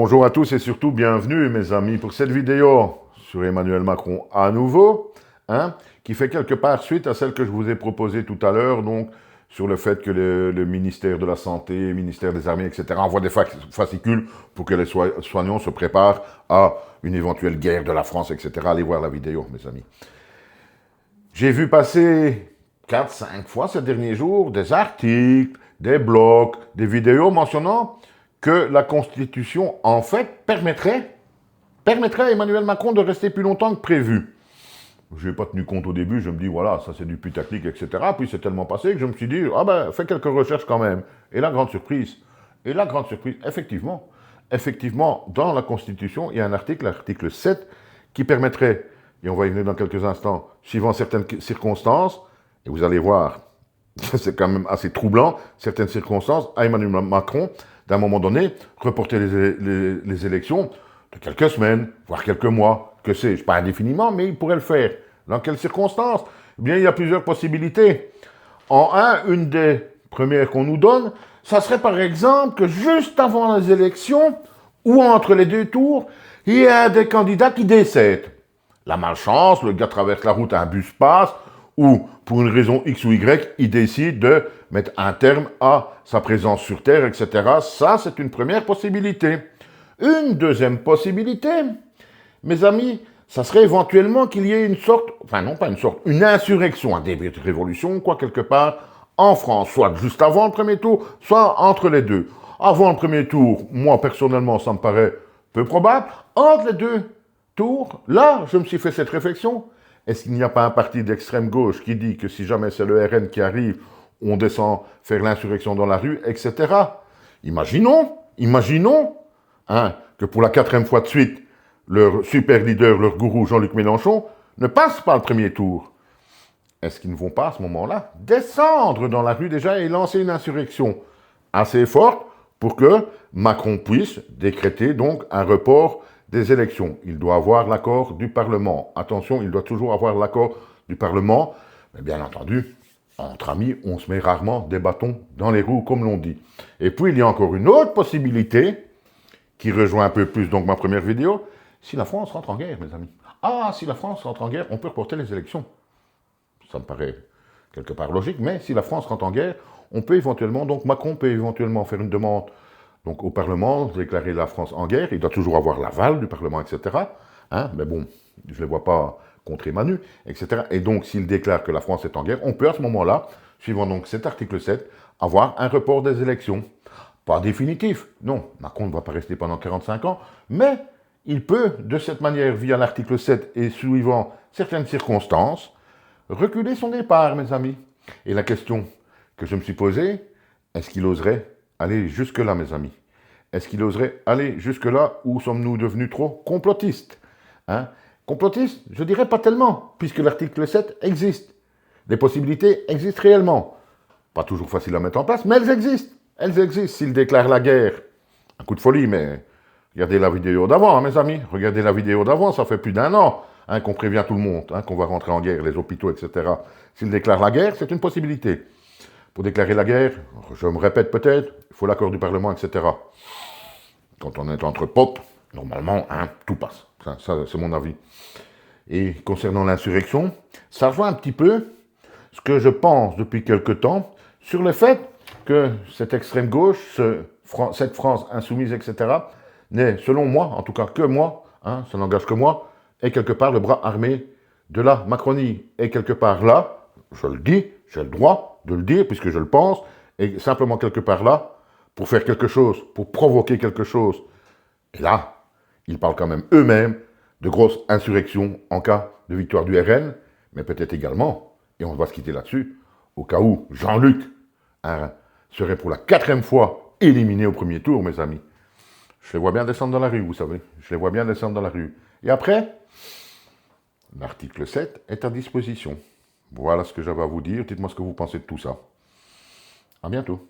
Bonjour à tous et surtout bienvenue mes amis pour cette vidéo sur Emmanuel Macron à nouveau, qui fait quelque part suite à celle que je vous ai proposée tout à l'heure, donc sur le fait que le ministère de la Santé, le ministère des Armées, etc. envoie des fascicules pour que les soignants se préparent à une éventuelle guerre de la France, etc. Allez voir la vidéo mes amis. J'ai vu passer 4-5 fois ces derniers jours des articles, des blogs, des vidéos mentionnant que la Constitution, en fait, permettrait à Emmanuel Macron de rester plus longtemps que prévu. Je n'ai pas tenu compte au début, je me dis, voilà, ça c'est du putaclic, etc. Puis c'est tellement passé que je me suis dit, ah ben, fais quelques recherches quand même. Et la grande surprise, effectivement, dans la Constitution, il y a un article, l'article 7, qui permettrait, et on va y venir dans quelques instants, suivant certaines circonstances, et vous allez voir, c'est quand même assez troublant, certaines circonstances, à Emmanuel Macron, d'un moment donné, reporter les élections de quelques semaines, voire quelques mois, que sais-je, pas indéfiniment, mais il pourrait le faire. Dans quelles circonstances? Eh bien, il y a plusieurs possibilités. Une des premières qu'on nous donne, ça serait par exemple que juste avant les élections, ou entre les deux tours, il y a des candidats qui décèdent. La malchance, le gars traverse la route, un bus passe, ou pour une raison X ou Y, il décide de mettre un terme à sa présence sur Terre, etc. Ça, c'est une première possibilité. Une deuxième possibilité, mes amis, ça serait éventuellement qu'il y ait une sorte, enfin non pas une sorte, une insurrection, un début de révolution, quoi, quelque part, en France, soit juste avant le premier tour, soit entre les deux. Avant le premier tour, moi, personnellement, ça me paraît peu probable. Entre les deux tours, là, je me suis fait cette réflexion. Est-ce qu'il n'y a pas un parti d'extrême gauche qui dit que si jamais c'est le RN qui arrive, on descend faire l'insurrection dans la rue, etc. Imaginons, que pour la 4e fois de suite, leur super leader, leur gourou Jean-Luc Mélenchon, ne passe pas le premier tour. Est-ce qu'ils ne vont pas à ce moment-là descendre dans la rue déjà et lancer une insurrection assez forte pour que Macron puisse décréter donc un report des élections? Il doit avoir l'accord du Parlement. Attention, il doit toujours avoir l'accord du Parlement. Mais bien entendu, entre amis, on se met rarement des bâtons dans les roues, comme l'on dit. Et puis, il y a encore une autre possibilité, qui rejoint un peu plus donc ma première vidéo, si la France rentre en guerre, mes amis. Ah, si la France rentre en guerre, on peut reporter les élections. Ça me paraît quelque part logique, mais si la France rentre en guerre, on peut éventuellement, donc Macron peut éventuellement faire une demande donc au Parlement, déclarer la France en guerre, il doit toujours avoir l'aval du Parlement, etc. Mais bon, je ne les vois pas contrer Manu, etc. Et donc, s'il déclare que la France est en guerre, on peut à ce moment-là, suivant donc cet article 7, avoir un report des élections. Pas définitif, non, Macron ne va pas rester pendant 45 ans, mais il peut, de cette manière, via l'article 7 et suivant certaines circonstances, reculer son départ, mes amis. Et la question que je me suis posée, est-ce qu'il oserait aller jusque-là, mes amis? Est-ce qu'il oserait aller jusque-là ou sommes-nous devenus trop complotistes? Complotistes, je dirais pas tellement, puisque l'article 7 existe. Les possibilités existent réellement. Pas toujours facile à mettre en place, mais elles existent. Elles existent. S'il déclare la guerre, un coup de folie, mais regardez la vidéo d'avant, mes amis. Regardez la vidéo d'avant, ça fait plus d'1 an qu'on prévient tout le monde, qu'on va rentrer en guerre, les hôpitaux, etc. S'il déclare la guerre, c'est une possibilité. Pour déclarer la guerre, je me répète peut-être, il faut l'accord du Parlement, etc. Quand on est entre potes, normalement, tout passe. Ça c'est mon avis. Et concernant l'insurrection, ça rejoint un petit peu ce que je pense depuis quelque temps sur le fait que cette extrême gauche, cette France insoumise, etc., n'est, selon moi, en tout cas que moi, ça n'engage que moi, est quelque part le bras armé de la Macronie. Et quelque part là, je le dis, j'ai le droit de le dire, puisque je le pense, et simplement quelque part là, pour faire quelque chose, pour provoquer quelque chose. Et là, ils parlent quand même eux-mêmes de grosses insurrections en cas de victoire du RN, mais peut-être également, et on va se quitter là-dessus, au cas où Jean-Luc serait pour la 4e fois éliminé au premier tour, mes amis. Je les vois bien descendre dans la rue, vous savez. Je les vois bien descendre dans la rue. Et après, l'article 7 est à disposition. Voilà ce que j'avais à vous dire. Dites-moi ce que vous pensez de tout ça. À bientôt.